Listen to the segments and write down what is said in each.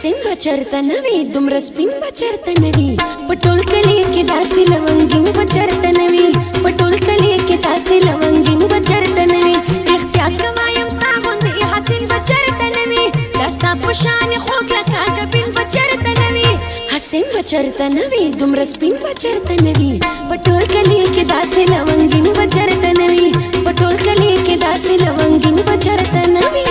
حسین بچرته نوی دومره سپین بچرته نوی پټول کلی کې داسې لونګین بچرته نوی پټول کلی کې داسې لونګین بچرته نوی اختیار کوایم ستا غوندې حسین بچرته نوی داستا په شان خوږ لکه کبین بچرته نوی حسین بچرته نوی دومره سپین بچرته نوی پټول کلی کې داسې لونګین بچرته نوی پټول کلی کې داسې لونګین بچرته نوی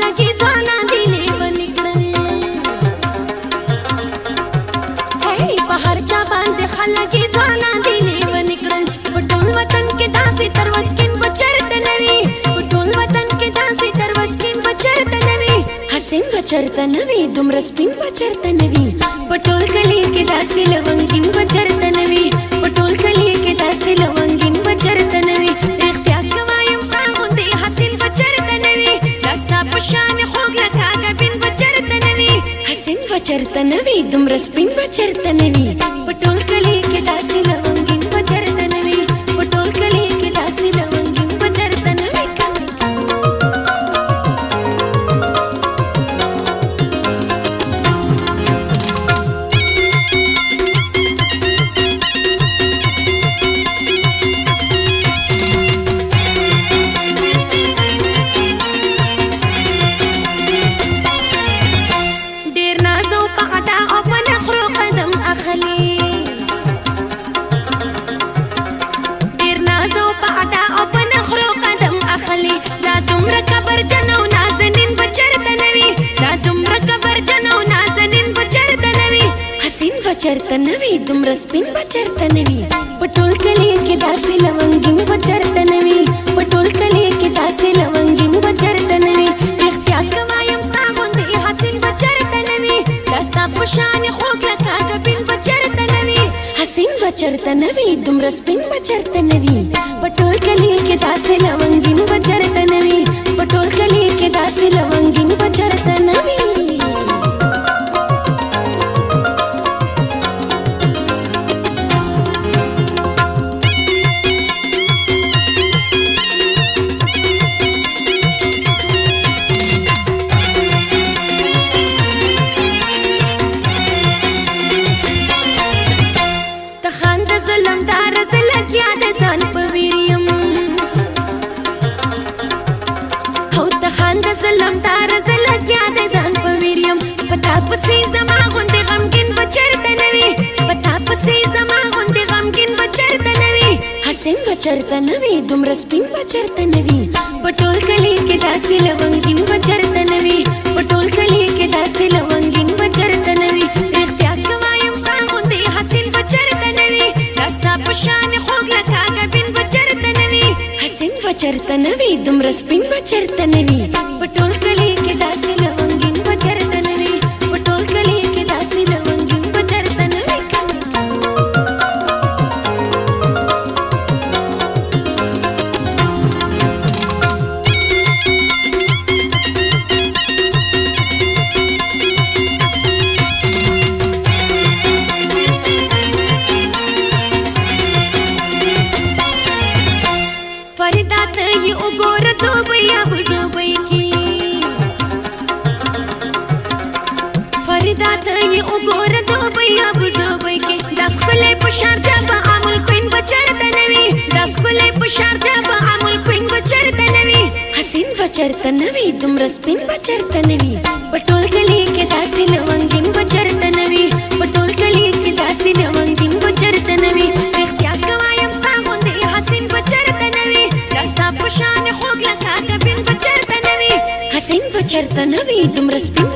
لګي ځوانان دی لیونی کړل هی په هر چا باندې خلګي ځوانان دی لیونی کړل په ټول وطن کې داسې تر وسکین بچرته نوی په ټول وطن کې داسې تر وسکین بچرته نوی حسین بچرته نوی دومره سپین بچرته نوی په ټول کلی کې داسې لونګین بچرته نوی په ټول کلی کې داسې لونګین بچرته نوی اختیار کوایم ستا غوندې حسین بچرته نوی داستا په شان خوږ لکه کبین بچرته نوی حسین بچرته نوی دومره سپین بچرته نوی په ټول کلی کې داسې لونګین بچرته نوی په ټول کلی کې داسې لونګین بچرته نوی بچرته نوی دومره سپین بچرته نوی په ټول کلی کې داسې لونګین بچرته نوی په ټول کلی کې داسې لونګین بچرته نوی اختیار کوایم ستا غوندې حسین بچرته نوی داستا په شان خوږ لکه کبین بچرته نوی حسین بچرته نوی دومره سپین بچرته نوی په ټول کلی کې داسې لونګین بچرته نوی په ټول کلی کې داسې لونګین بچرته نوی پسې زما غوندې غمګین بچرته نوی پتا پسې زما غوندې غمګین بچرته نوی حسین بچرته نوی دومره سپین بچرته نوی په ټول کلی کې داسې لونګین بچرته نوی په ټول کلی کې داسې لونګین بچرته نوی اختیار کوایم ستا غوندې حسین بچرته نوی داستا په شان خوږ لکه کبین بچرته نوی حسین بچرته نوی دومره سپین بچرته نوی په ټول کلی کې داسې لونګین بچرته نوی بچرته نوی دومره سپین بچرته نوی په ټول کلی کې داسې لونګین بچرته نوی په ټول کلی کې داسې لونګین بچرته نوی اختیار کوایم ستا غوندې حسین بچرته نوی داستا په شان خوږ لکه کبین بچرته نوی حسین بچرته نوی دومره سپین